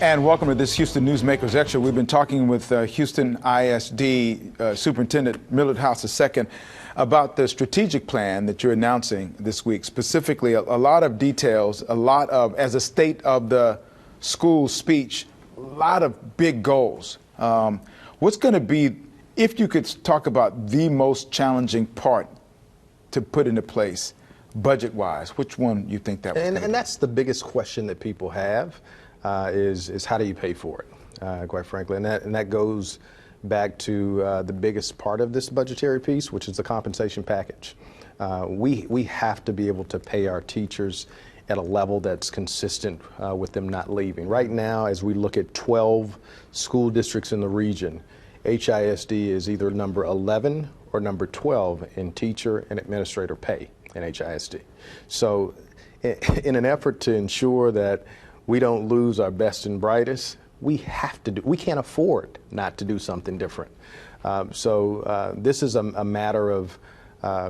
And welcome to this Houston Newsmakers Extra. We've been talking with Houston ISD Superintendent Millard House II about the strategic plan that you're announcing this week. Specifically, a lot of details, as a state of the school speech, a lot of big goals. What's going to be, if you could talk about the most challenging part to put into place budget-wise, which one you think that would be? And that's the biggest question that people have. Is how do you pay for it, quite frankly, and that goes back to the biggest part of this budgetary piece, which is the compensation package. We have to be able to pay our teachers at a level that's consistent with them not leaving. Right now, as we look at 12 school districts in the region, HISD is either number 11 or number 12 in teacher and administrator pay in HISD. So in an effort to ensure that we don't lose our best and brightest, we can't afford not to do something different. So this is a matter of,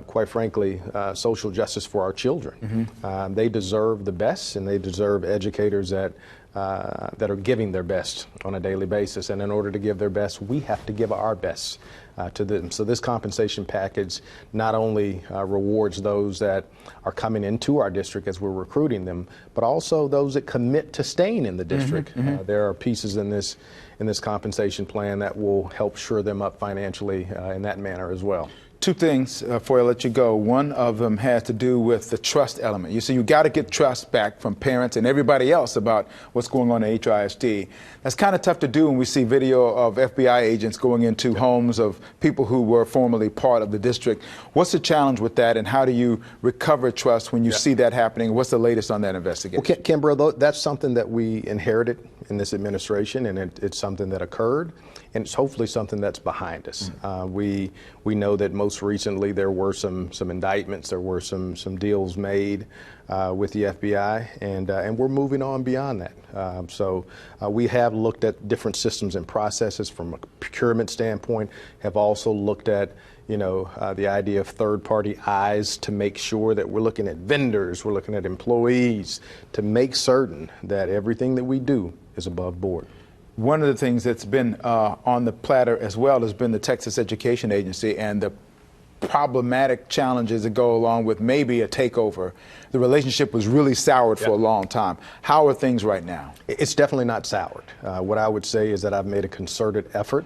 quite frankly, social justice for our children. Mm-hmm. They deserve the best, and they deserve educators that are giving their best on a daily basis. And in order to give their best, we have to give our best to them. So this compensation package not only rewards those that are coming into our district as we're recruiting them, but also those that commit to staying in the district. Mm-hmm, mm-hmm. There are pieces in this compensation plan that will help shore them up financially in that manner as well. Two things before I let you go. One of them has to do with the trust element. You see, you got to get trust back from parents and everybody else about what's going on at HISD. That's kind of tough to do when we see video of FBI agents going into homes of people who were formerly part of the district. What's the challenge with that, and how do you recover trust when you see that happening? What's the latest on that investigation? Well, Kimbrell, that's something that we inherited in this administration, and it's something that occurred, and it's hopefully something that's behind us. Mm-hmm. We know that most recently there were some indictments, there were some deals made with the FBI, and we're moving on beyond that. So we have looked at different systems and processes from a procurement standpoint, have also looked at the idea of third-party eyes to make sure that we're looking at vendors, we're looking at employees, to make certain that everything that we do is above board. One of the things that's been on the platter as well has been the Texas Education Agency and the problematic challenges that go along with maybe a takeover. The relationship was really soured for a long time. How are things right now? It's definitely not soured. What I would say is that I've made a concerted effort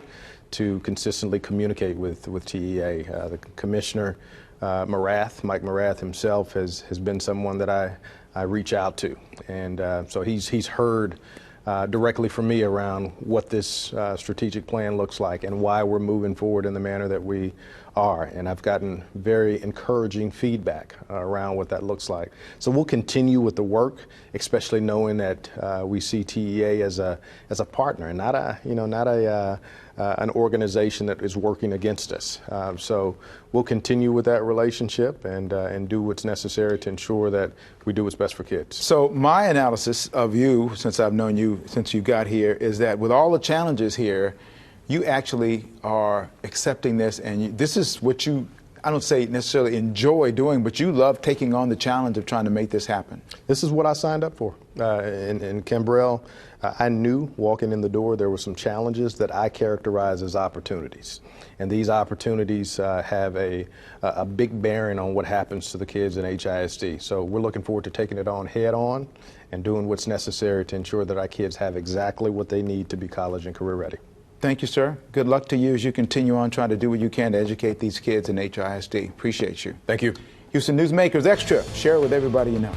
to consistently communicate with TEA. The Commissioner Mike Morath himself has been someone that I reach out to, and so he's heard directly from me around what this strategic plan looks like and why we're moving forward in the manner that we are. And I've gotten very encouraging feedback around what that looks like. So we'll continue with the work, especially knowing that we see TEA as a partner and not an organization that is working against us. So we'll continue with that relationship and do what's necessary to ensure that we do what's best for kids. So my analysis of you, since I've known you since you got here, is that with all the challenges here, you actually are accepting this, and this is what you, I don't say necessarily enjoy doing, but you love taking on the challenge of trying to make this happen. This is what I signed up for. And Kimbrell, I knew walking in the door there were some challenges that I characterize as opportunities. And these opportunities have a big bearing on what happens to the kids in HISD. So we're looking forward to taking it on head on and doing what's necessary to ensure that our kids have exactly what they need to be college and career ready. Thank you, sir. Good luck to you as you continue on trying to do what you can to educate these kids in HISD. Appreciate you. Thank you. Houston Newsmakers Extra. Share it with everybody you know.